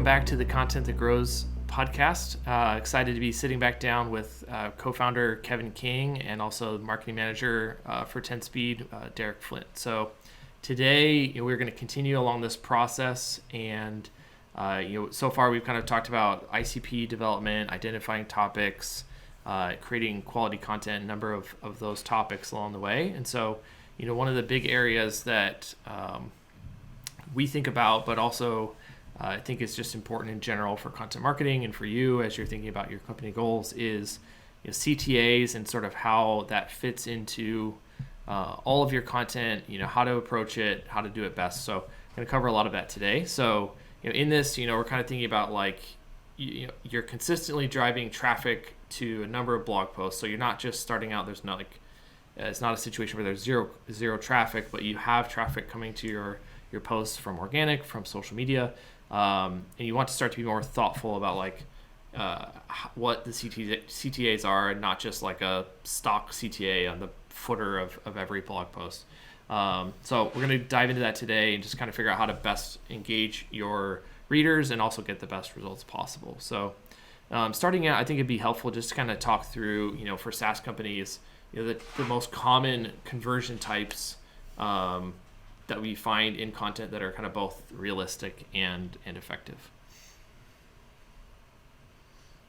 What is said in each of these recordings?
welcome back to the Content That Grows podcast. Excited to be sitting back down with co-founder Kevin King and also marketing manager for 10Speed, Derek Flint. So today we're going to continue along this process, and so far we've kind of talked about ICP development, identifying topics, creating quality content, a number of those topics along the way. And so, one of the big areas that we think about, but also I think it's just important in general for content marketing and for you as you're thinking about your company goals is CTAs and sort of how that fits into all of your content, how to approach it, how to do it best. So I'm going to cover a lot of that today. So in this, we're kind of thinking about you're consistently driving traffic to a number of blog posts. So you're not just starting out, there's not it's not a situation where there's zero traffic, but you have traffic coming to your posts from organic, from social media. And you want to start to be more thoughtful about what the CTAs are, and not just like a stock CTA on the footer of every blog post. So we're going to dive into that today and just kind of figure out how to best engage your readers and also get the best results possible. So starting out, I think it'd be helpful just to kind of talk through, for SaaS companies, the most common conversion types that we find in content that are kind of both realistic and effective.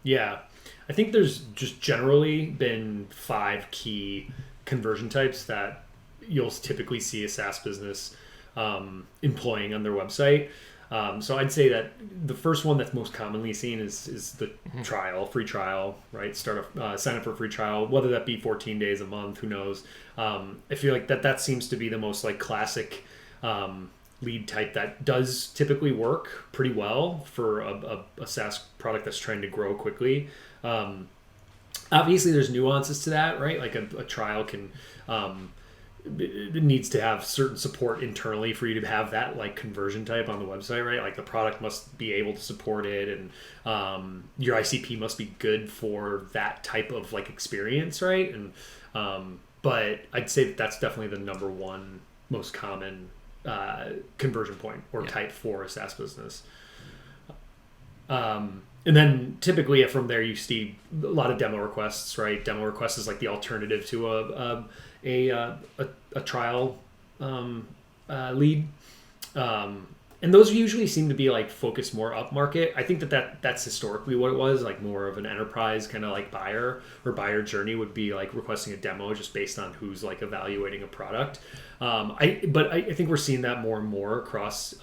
Yeah, I think there's just generally been 5 key conversion types that you'll typically see a SaaS business employing on their website. So I'd say that the first one that's most commonly seen is the free trial, right? Sign up for a free trial, whether that be 14 days, a month, who knows? I feel like that seems to be the most classic lead type that does typically work pretty well for a SaaS product that's trying to grow quickly. Obviously, there's nuances to that, right? Like a trial can it needs to have certain support internally for you to have that conversion type on the website, right? Like the product must be able to support it, and your ICP must be good for that type of experience, right? And but I'd say that's definitely the number one most common conversion point or type for a SaaS business. And then typically from there you see a lot of demo requests, right? Demo requests is the alternative to a trial lead. And those usually seem to be focused more upmarket. I think that's historically what it was, more of an enterprise kind of buyer, or buyer journey would be requesting a demo just based on who's evaluating a product. But I think we're seeing that more and more across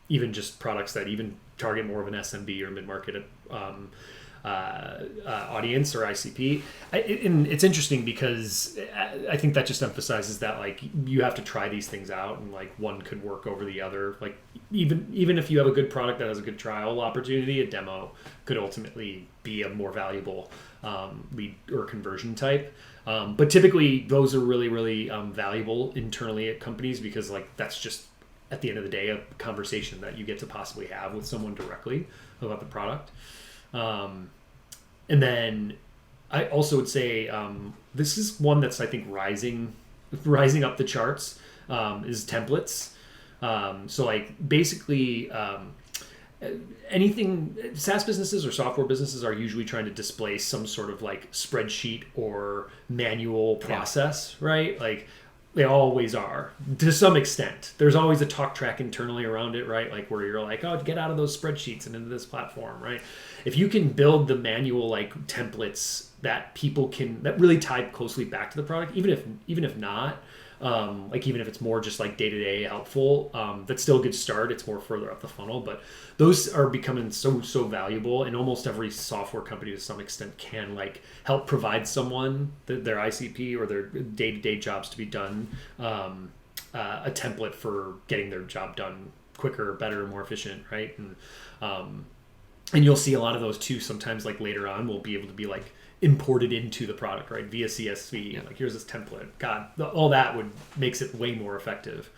even just products that even target more of an SMB or mid-market audience or ICP. And it's interesting because I think that just emphasizes that you have to try these things out, and one could work over the other. Even if you have a good product that has a good trial opportunity, a demo could ultimately be a more valuable lead or conversion type. But typically those are really, really valuable internally at companies, because that's just at the end of the day a conversation that you get to possibly have with someone directly about the product. And then I also would say this is one that's I think rising up the charts, is templates. So basically anything SaaS businesses or software businesses are usually trying to displace some sort of spreadsheet or manual process, right? They always are to some extent. There's always a talk track internally around it, right? Where you're oh, get out of those spreadsheets and into this platform, right? If you can build the manual templates that people can, that really tie closely back to the product, even if not, even if it's more just day-to-day helpful, that's still a good start. It's more further up the funnel, but those are becoming so valuable, and almost every software company to some extent can help provide someone their ICP or their day-to-day jobs to be done, a template for getting their job done quicker, better, more efficient, right? And you'll see a lot of those too. Sometimes later on we'll be able to be imported into the product, right, via CSV. Yeah. Here's this template. God, all that makes it way more effective.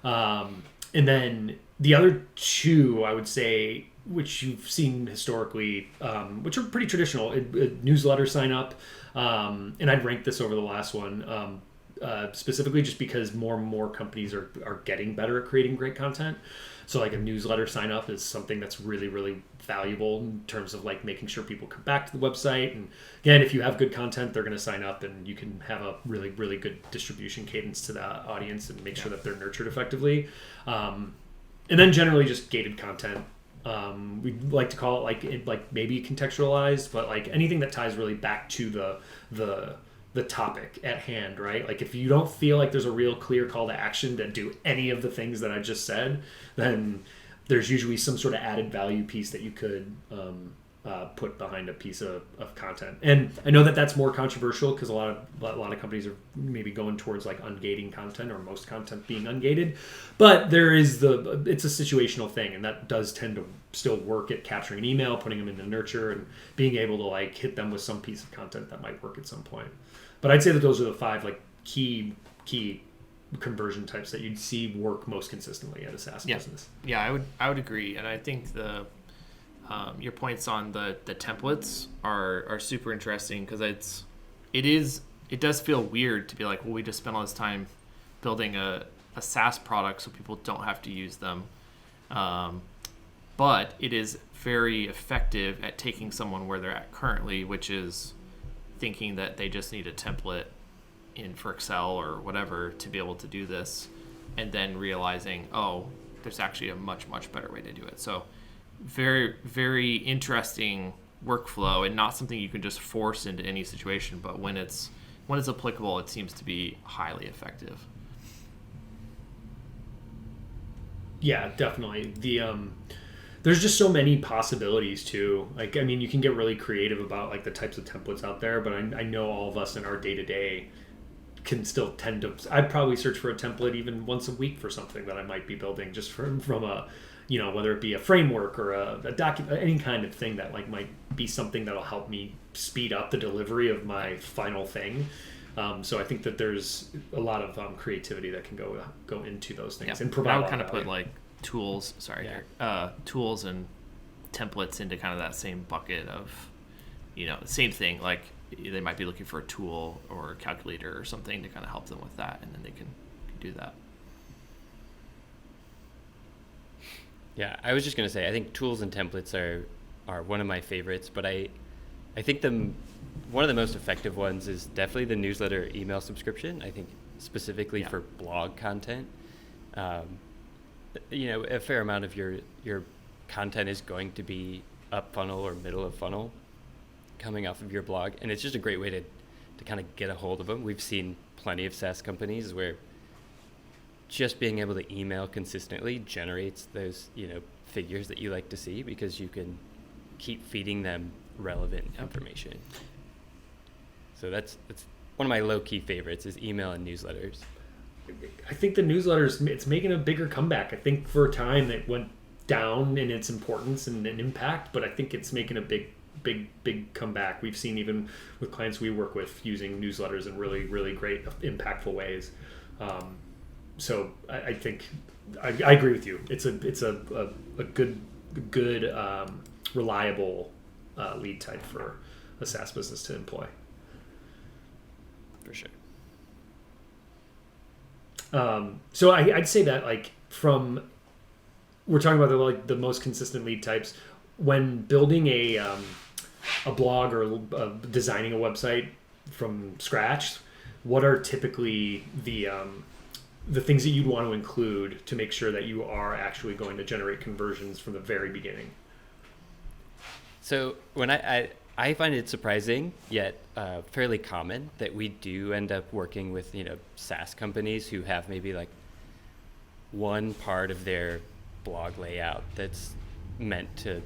And then the other two, I would say, which you've seen historically, which are pretty traditional, a newsletter sign up, and I'd rank this over the last one. specifically just because more and more companies are getting better at creating great content. So like a newsletter sign up is something that's really, really valuable in terms of like making sure people come back to the website. And again, if you have good content, they're going to sign up, and you can have a really, really good distribution cadence to the audience and make sure that they're nurtured effectively. And then generally just gated content. We like to call it like maybe contextualized, but like anything that ties really back to the topic at hand, right? Like if you don't feel like there's a real clear call to action to do any of the things that I just said, then there's usually some sort of added value piece that you could put behind a piece of content. And I know that that's more controversial because a lot of companies are maybe going towards like ungating content, or most content being ungated, but it's a situational thing, and that does tend to still work at capturing an email, putting them into nurture, and being able to like hit them with some piece of content that might work at some point. But I'd say that those are the 5 like key conversion types that you'd see work most consistently at a SaaS business. Yeah, I would agree, and I think your points on the templates are super interesting, because it does feel weird to be like, well, we just spent all this time building a SaaS product so people don't have to use them, but it is very effective at taking someone where they're at currently, which is thinking that they just need a template for Excel or whatever to be able to do this, and then realizing, oh, there's actually a much, much better way to do it. So very, very interesting workflow, and not something you can just force into any situation, but when it's applicable, it seems to be highly effective. Yeah, definitely. There's just so many possibilities too. Like, I mean, you can get really creative about like the types of templates out there, but I know all of us in our day-to-day can still tend to, I'd probably search for a template even once a week for something that I might be building, just from a, whether it be a framework or a document, any kind of thing that like might be something that'll help me speed up the delivery of my final thing. So I think that there's a lot of creativity that can go into those things, and provide. I would kind of put like tools, tools and templates into kind of that same bucket of, same thing. Like they might be looking for a tool or a calculator or something to kind of help them with that, and then they can do that. Yeah, I was just going to say, I think tools and templates are one of my favorites, but I think one of the most effective ones is definitely the newsletter email subscription. I think specifically for blog content. A fair amount of your content is going to be up funnel or middle of funnel coming off of your blog, and it's just a great way to kind of get a hold of them. We've seen plenty of SaaS companies where just being able to email consistently generates those figures that you like to see, because you can keep feeding them relevant information. So that's one of my low-key favorites is email and newsletters. I think the newsletters, it's making a bigger comeback. I think for a time it went down in its importance and impact, but I think it's making a big comeback. We've seen even with clients we work with using newsletters in really, really great, impactful ways. So I think I agree with you. It's a good reliable lead type for a SaaS business to employ. For sure. So I'd say that we're talking about the most consistent lead types when building a blog or designing a website from scratch. What are typically the things that you'd want to include to make sure that you are actually going to generate conversions from the very beginning? So when I find it surprising yet fairly common that we do end up working with SaaS companies who have maybe like one part of their blog layout that's meant to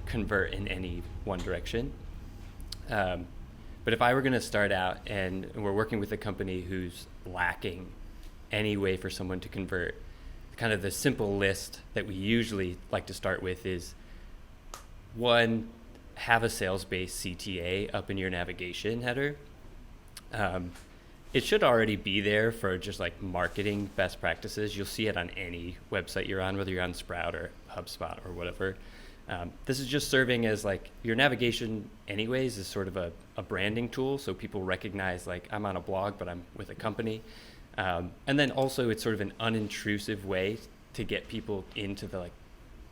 convert in any one direction. But if I were going to start out and we're working with a company who's lacking any way for someone to convert, kind of the simple list that we usually like to start with is, one, have a sales-based CTA up in your navigation header. It should already be there for just like marketing best practices. You'll see it on any website you're on, whether you're on Sprout or HubSpot or whatever. This is just serving as like your navigation anyways is sort of a branding tool. So people recognize like I'm on a blog, but I'm with a company. And then also it's sort of an unintrusive way to get people into the like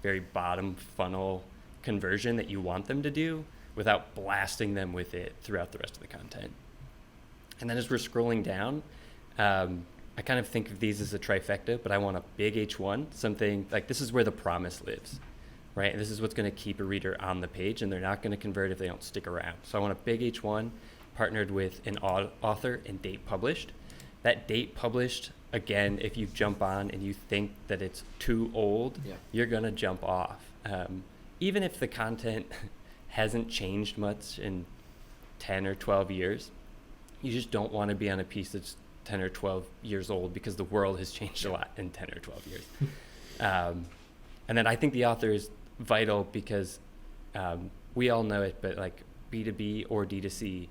very bottom funnel conversion that you want them to do without blasting them with it throughout the rest of the content. And then as we're scrolling down, I kind of think of these as a trifecta, but I want a big H1, something like this is where the promise lives, right? And this is what's going to keep a reader on the page, and they're not going to convert if they don't stick around. So I want a big H1 partnered with an author and date published. That date published, again, if you jump on and you think that it's too old, you're going to jump off. Even if the content hasn't changed much in 10 or 12 years, you just don't want to be on a piece that's 10 or 12 years old because the world has changed a lot in 10 or 12 years. And then I think the author is vital because we all know it, but like B2B or D2C,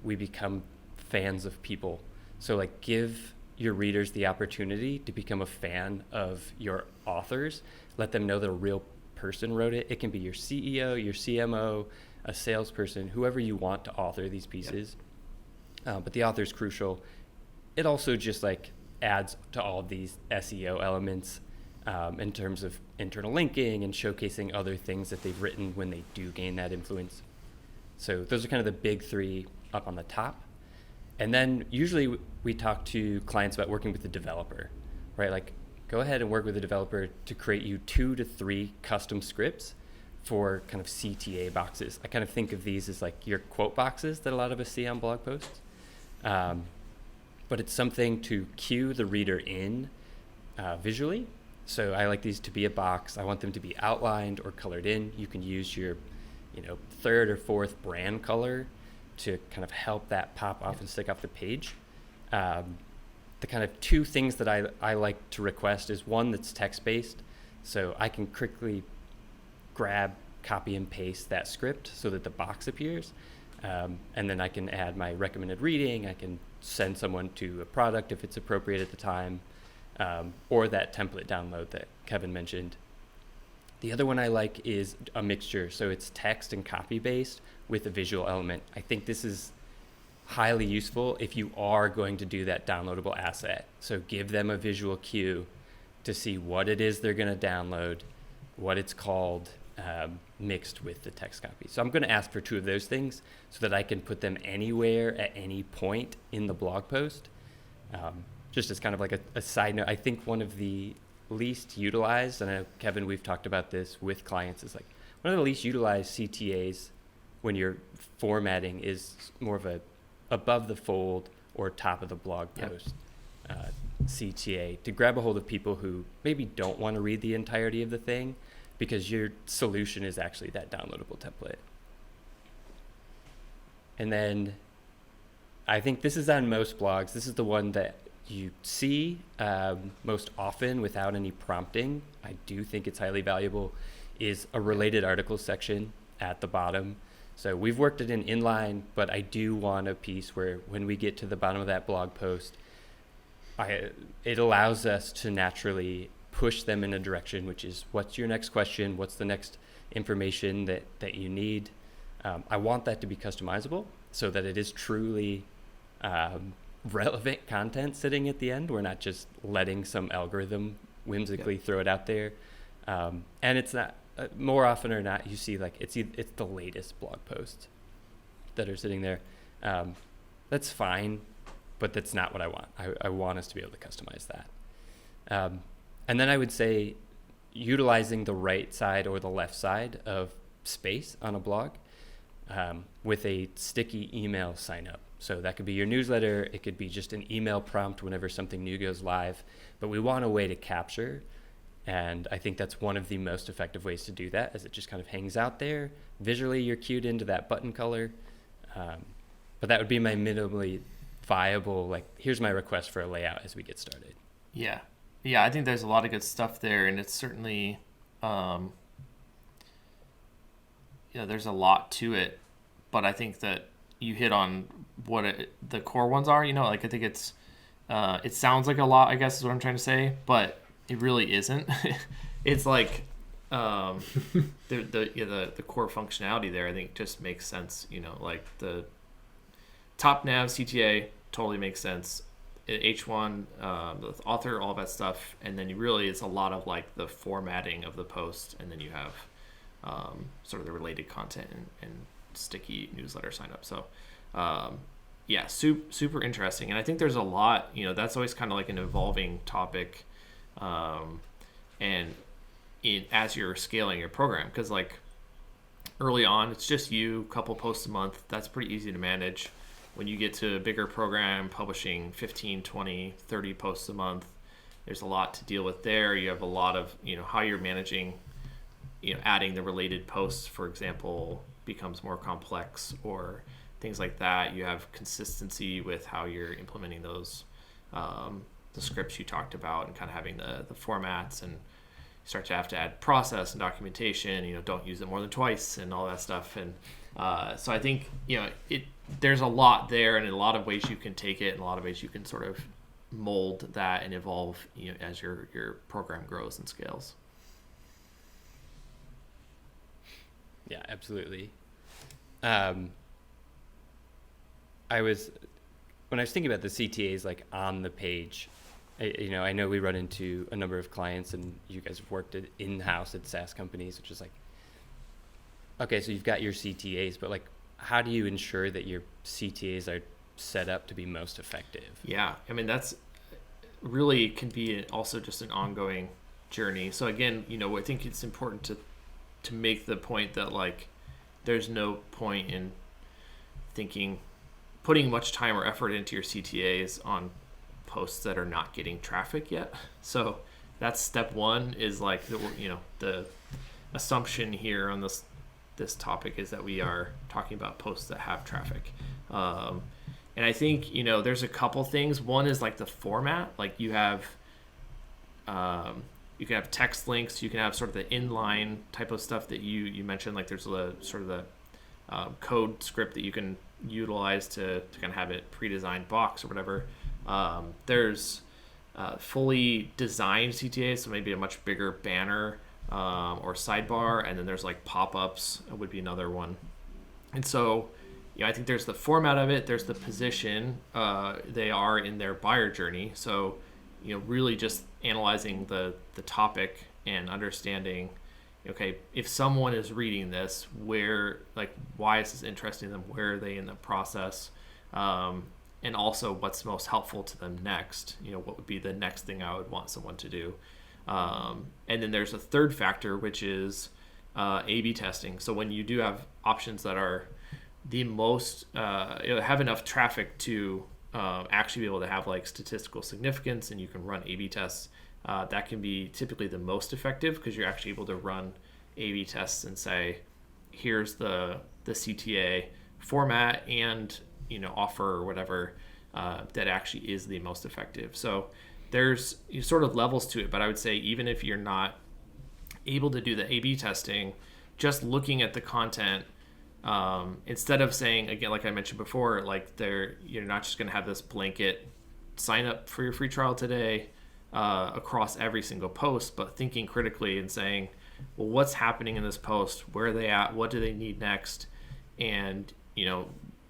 we become fans of people. So like give your readers the opportunity to become a fan of your authors. Let them know that a real person wrote it. It can be your CEO, your CMO, a salesperson, whoever you want to author these pieces. But the author is crucial. It also just like adds to all of these SEO elements in terms of internal linking and showcasing other things that they've written when they do gain that influence. So those are kind of the big three up on the top. And then usually we talk to clients about working with the developer, right? Like go ahead and work with the developer to create you 2 to 3 custom scripts for kind of CTA boxes. I kind of think of these as like your quote boxes that a lot of us see on blog posts. But it's something to cue the reader in visually. So I like these to be a box. I want them to be outlined or colored in. You can use your, third or fourth brand color to kind of help that pop off and stick off the page. The kind of 2 things that I like to request is one that's text-based. So I can quickly grab, copy, and paste that script so that the box appears. And then I can add my recommended reading. I can send someone to a product if it's appropriate at the time, or that template download that Kevin mentioned. The other one I like is a mixture. So it's text and copy based with a visual element. I think this is highly useful if you are going to do that downloadable asset. So give them a visual cue to see what it is they're going to download, what it's called, mixed with the text copy. So I'm going to ask for 2 of those things so that I can put them anywhere at any point in the blog post. Just as kind of like a side note, I think one of the least utilized, and I know, Kevin, we've talked about this with clients, is like one of the least utilized CTAs when you're formatting is more of a above the fold or top of the blog post CTA to grab a hold of people who maybe don't want to read the entirety of the thing, because your solution is actually that downloadable template. And then I think this is on most blogs. This is the one that you see most often without any prompting. I do think it's highly valuable, is a related articles section at the bottom. So we've worked it in inline, but I do want a piece where when we get to the bottom of that blog post, it allows us to naturally push them in a direction, which is what's your next question? What's the next information that you need? I want that to be customizable so that it is truly relevant content sitting at the end. We're not just letting some algorithm whimsically throw it out there. And it's not, more often or not, you see like it's the latest blog posts that are sitting there. That's fine, but that's not what I want. I want us to be able to customize that. And then I would say utilizing the right side or the left side of space on a blog with a sticky email sign up. So that could be your newsletter. It could be just an email prompt whenever something new goes live. But we want a way to capture. And I think that's one of the most effective ways to do that, as it just kind of hangs out there. Visually, you're cued into that button color. But that would be my minimally viable, like, here's my request for a layout as we get started. Yeah, I think there's a lot of good stuff there, and it's certainly, there's a lot to it, but I think that you hit on what the core ones are. Like I think it's, it sounds like a lot, I guess is what I'm trying to say, but it really isn't. It's like The core functionality there, I think, just makes sense. Like the top nav CTA totally makes sense. H1, the author, all that stuff, and then it's a lot of like the formatting of the post, and then you have sort of the related content and sticky newsletter sign up. So yeah, super interesting. And I think there's a lot, that's always kind of like an evolving topic. And as you're scaling your program, because like early on, it's just you, couple posts a month. That's pretty easy to manage. When you get to a bigger program, publishing 15, 20, 30 posts a month, there's a lot to deal with there. You have a lot of, how you're managing, adding the related posts, for example, becomes more complex, or things like that. You have consistency with how you're implementing those, the scripts you talked about, and kind of having the formats, and you start to have to add process and documentation, don't use it more than twice and all that stuff. And so I think, there's a lot there, and in a lot of ways you can take it, and a lot of ways you can sort of mold that and evolve, as your program grows and scales. Yeah, absolutely. When I was thinking about the CTAs, like on the page, I know we run into a number of clients, and you guys have worked in-house at SaaS companies, which is like, okay, so you've got your CTAs, but like, how do you ensure that your CTAs are set up to be most effective? Yeah, I mean, that's really can be also just an ongoing journey. So again, I think it's important to make the point that like, there's no point in putting much time or effort into your CTAs on posts that are not getting traffic yet. So that's step one, is like the assumption here on this topic is that we are talking about posts that have traffic. And I think, there's a couple things. One is like the format. Like you have text links, you can have sort of the inline type of stuff that you mentioned. Like there's a sort of the code script that you can utilize to kind of have it pre-designed box or whatever. There's fully designed CTAs, so maybe a much bigger banner or sidebar, and then there's like pop-ups would be another one. And so I think there's the format of it, there's the position they are in their buyer journey. So really just analyzing the topic and understanding, okay, if someone is reading this, why is this interesting to them, where are they in the process, and also what's most helpful to them next, what would be the next thing I would want someone to do. And then there's a third factor, which is A/B testing. So when you do have options that are the most have enough traffic to actually be able to have like statistical significance, and you can run A/B tests, that can be typically the most effective, because you're actually able to run A/B tests and say, here's the CTA format and offer or whatever that actually is the most effective. So there's sort of levels to it, but I would say even if you're not able to do the A/B testing, just looking at the content, instead of saying, again, like I mentioned before, like you're not just going to have this blanket sign up for your free trial today across every single post, but thinking critically and saying, well, what's happening in this post? Where are they at? What do they need next? And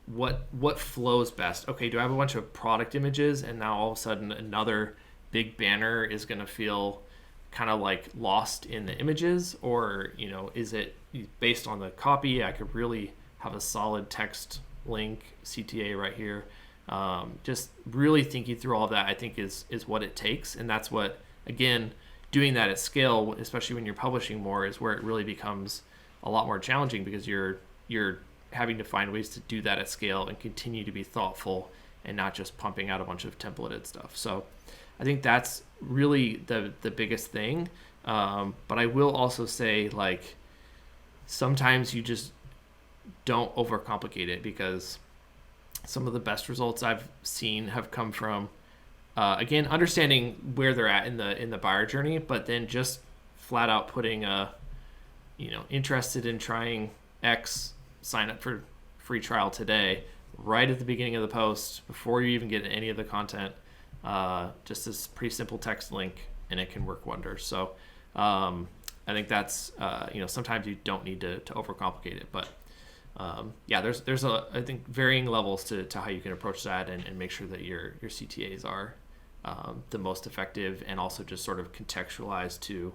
what flows best? Okay, do I have a bunch of product images, and now all of a sudden another big banner is going to feel kind of like lost in the images? Or is it based on the copy? I could really have a solid text link CTA right here. Just really thinking through all that, I think is what it takes. And that's what, again, doing that at scale, especially when you're publishing more, is where it really becomes a lot more challenging, because you're having to find ways to do that at scale and continue to be thoughtful and not just pumping out a bunch of templated stuff. So I think that's really the biggest thing. But I will also say, like, sometimes you just don't overcomplicate it, because some of the best results I've seen have come from, again, understanding where they're at in the buyer journey, but then just flat out putting interested in trying X, sign up for free trial today, right at the beginning of the post, before you even get any of the content. Just this pretty simple text link, and it can work wonders. So I think that's sometimes you don't need to overcomplicate it, but there's I think varying levels to how you can approach that and make sure that your CTAs are the most effective, and also just sort of contextualized to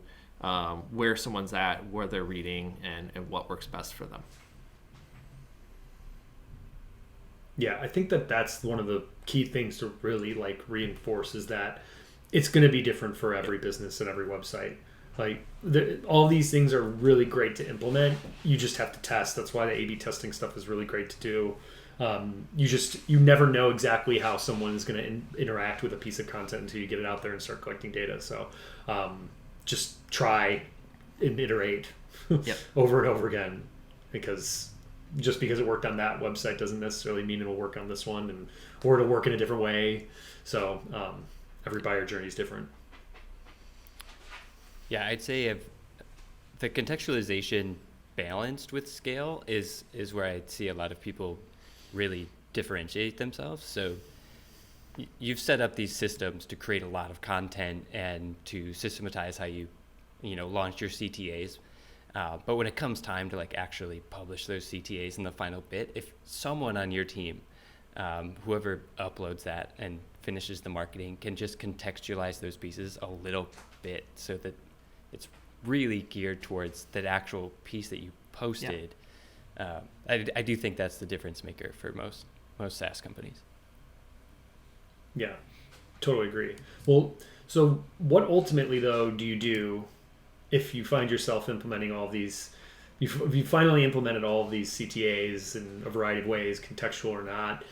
where someone's at, where they're reading, and what works best for them. Yeah, I think that's one of the key things to really like reinforce, is that it's going to be different for every business and every website. Like all these things are really great to implement. You just have to test. That's why the A/B testing stuff is really great to do. You never know exactly how someone is going to interact with a piece of content until you get it out there and start collecting data. So just try and iterate over and over again, because just because it worked on that website doesn't necessarily mean it'll work on this one, or it'll work in a different way. So every buyer journey is different. Yeah, I'd say if the contextualization balanced with scale is where I'd see a lot of people really differentiate themselves. So you've set up these systems to create a lot of content and to systematize how you launch your CTAs. But when it comes time to like actually publish those CTAs in the final bit, if someone on your team, whoever uploads that and finishes the marketing, can just contextualize those pieces a little bit so that it's really geared towards that actual piece that you posted. I do think that's the difference maker for most SaaS companies. Yeah, totally agree. Well, so what ultimately though do you do if you find yourself implementing all of these? You finally implemented all of these CTAs in a variety of ways, contextual or not.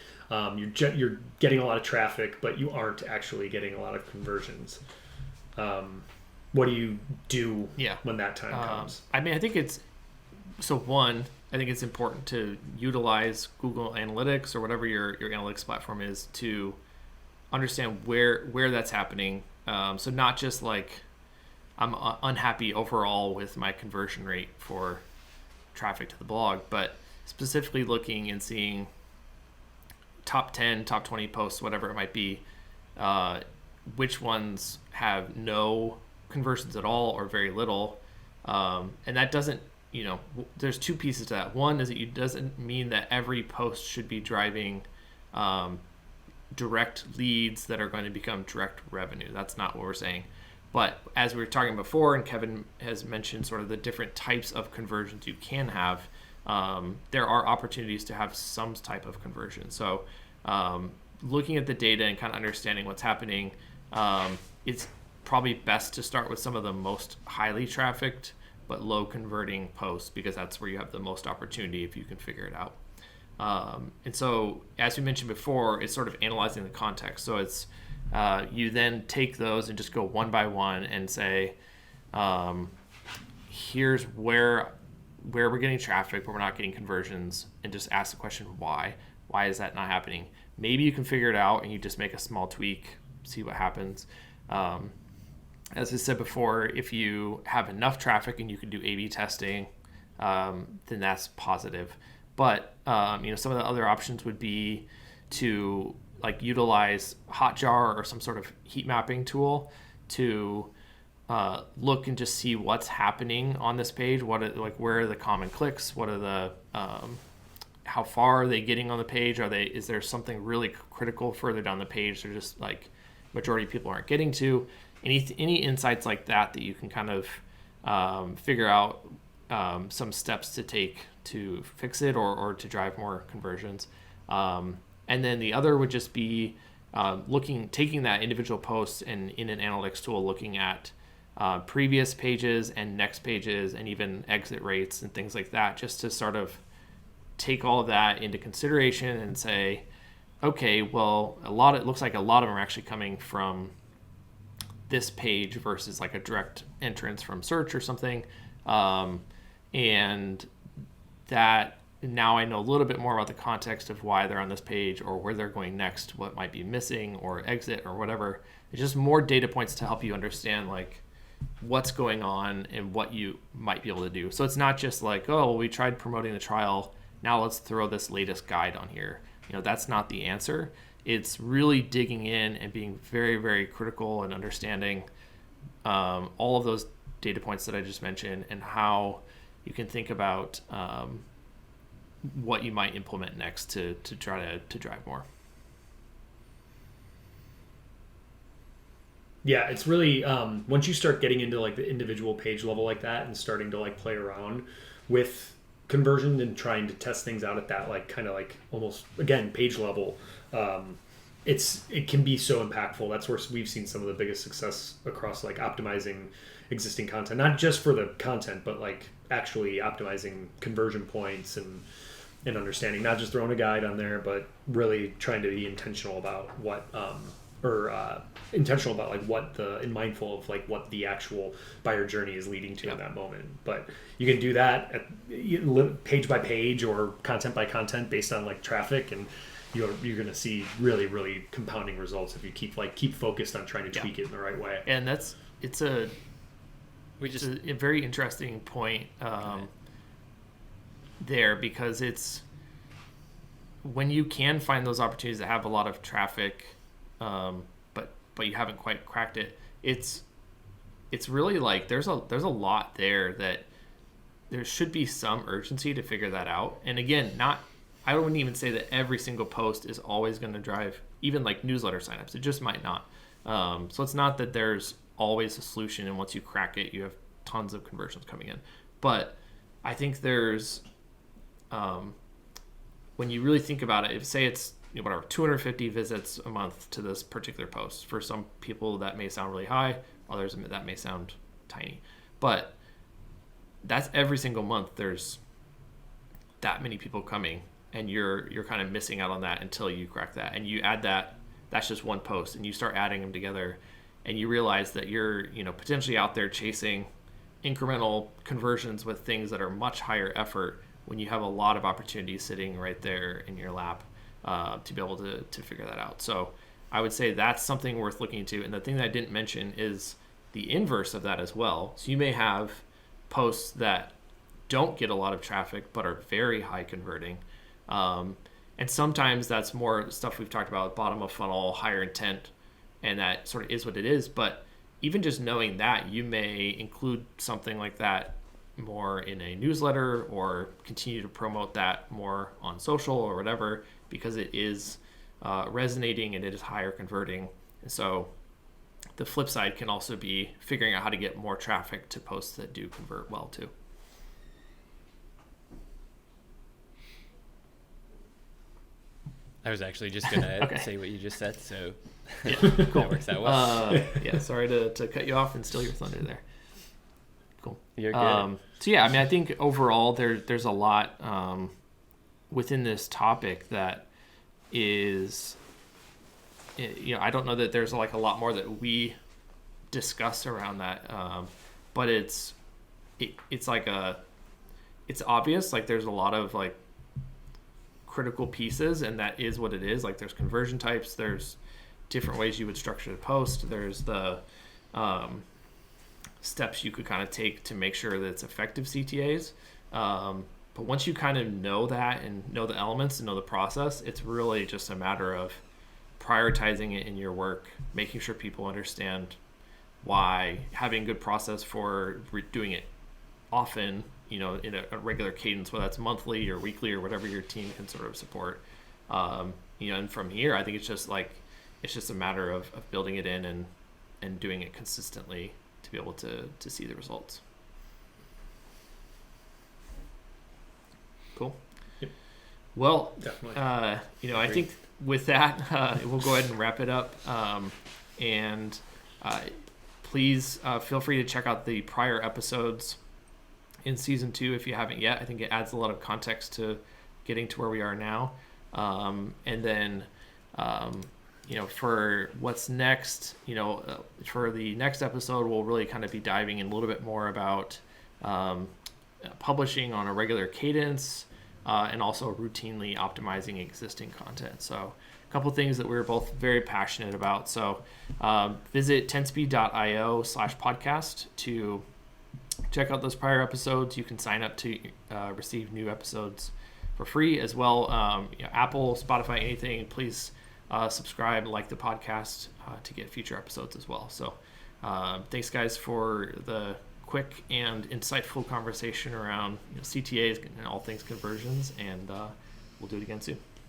You're getting a lot of traffic, but you aren't actually getting a lot of conversions. What do you do when that time comes? I mean, I think it's important to utilize Google Analytics or whatever your analytics platform is to understand where that's happening. So not just like I'm unhappy overall with my conversion rate for traffic to the blog, but specifically looking and seeing top 10, top 20 posts, whatever it might be, which ones have no conversions at all or very little. And that doesn't, there's two pieces to that. One is that it doesn't mean that every post should be driving direct leads that are going to become direct revenue. That's not what we're saying. But as we were talking before, and Kevin has mentioned sort of the different types of conversions you can have, there are opportunities to have some type of conversion. So looking at the data and kind of understanding what's happening, it's probably best to start with some of the most highly trafficked but low converting posts, because that's where you have the most opportunity if you can figure it out. And so, as we mentioned before, it's sort of analyzing the context. So it's you then take those and just go one by one and say, here's where we're getting traffic but we're not getting conversions, and just ask the question why is that not happening. Maybe you can figure it out and you just make a small tweak, see what happens. As I said before, if you have enough traffic and you can do A/B testing, then that's positive. But some of the other options would be to like utilize Hotjar or some sort of heat mapping tool to look and just see what's happening on this page. Where are the common clicks? What are the how far are they getting on the page? Is there something really critical further down the page they're just like majority of people aren't getting to? Any insights like that you can kind of figure out some steps to take to fix it or to drive more conversions. And then the other would just be taking that individual post and in an analytics tool, looking at previous pages and next pages and even exit rates and things like that, just to sort of take all of that into consideration and say, okay, well, it looks like a lot of them are actually coming from this page versus like a direct entrance from search or something. And that now I know a little bit more about the context of why they're on this page or where they're going next, what might be missing or exit or whatever. It's just more data points to help you understand like what's going on and what you might be able to do. So it's not just like, oh, we tried promoting the trial, now let's throw this latest guide on here. That's not the answer. It's really digging in and being very, very critical and understanding all of those data points that I just mentioned, and how you can think about what you might implement next to try to drive more. Yeah, it's really once you start getting into like the individual page level like that and starting to like play around with conversion and trying to test things out at that like kind of like almost again page level, it can be so impactful. That's where we've seen some of the biggest success across like optimizing existing content, not just for the content, but like actually optimizing conversion points and understanding, not just throwing a guide on there, but really trying to be intentional about what intentional about like what and mindful of like what the actual buyer journey is leading to in that moment. But you can do that page by page or content by content based on like traffic, and you're going to see really, really compounding results if you keep focused on trying to tweak it in the right way. And it's a very interesting point there, because it's when you can find those opportunities that have a lot of traffic, but you haven't quite cracked it. It's really like there's a lot there that there should be some urgency to figure that out. And again, I wouldn't even say that every single post is always going to drive even like newsletter signups. It just might not. So it's not that there's always a solution, and once you crack it, you have tons of conversions coming in. But I think there's when you really think about it, if say it's 250 visits a month to this particular post. For some people that may sound really high, others that may sound tiny. But that's every single month there's that many people coming, and you're kind of missing out on that until you crack that. And you add that's just one post, and you start adding them together, and you realize that you're potentially out there chasing incremental conversions with things that are much higher effort when you have a lot of opportunities sitting right there in your lap. To be able to figure that out. So I would say that's something worth looking into. And the thing that I didn't mention is the inverse of that as well. So you may have posts that don't get a lot of traffic but are very high converting. And sometimes that's more stuff we've talked about, bottom of funnel, higher intent, and that sort of is what it is. But even just knowing that, you may include something like that more in a newsletter or continue to promote that more on social or whatever, because it is resonating and it is higher converting. And so the flip side can also be figuring out how to get more traffic to posts that do convert well too. I was actually just going to say what you just said, so yeah, cool. That works out well. Sorry to cut you off and steal your thunder there. Cool. You're good. So yeah, I mean, I think overall there's a lot within this topic that is, I don't know that there's like a lot more that we discuss around that, but it's like it's obvious, like there's a lot of like critical pieces, and that is what it is. Like there's conversion types, there's different ways you would structure the post, there's the steps you could kind of take to make sure that it's effective CTAs. But once you kind of know that and know the elements and know the process, it's really just a matter of prioritizing it in your work, making sure people understand why, having good process for doing it often, in a regular cadence, whether that's monthly or weekly or whatever your team can sort of support. And from here, I think it's just a matter of building it in and doing it consistently to be able to see the results. Cool. Yep. Well, definitely. I think with that, we'll go ahead and wrap it up. And please feel free to check out the prior episodes in season 2 if you haven't yet. I think it adds a lot of context to getting to where we are now. And then, for what's next, for the next episode, we'll really kind of be diving in a little bit more about publishing on a regular cadence, and also routinely optimizing existing content. So a couple things that we're both very passionate about. So visit 10speed.io/podcast to check out those prior episodes. You can sign up to receive new episodes for free as well. Apple, Spotify, anything, please subscribe, like the podcast to get future episodes as well. So thanks guys for the quick and insightful conversation around CTAs and all things conversions, and we'll do it again soon.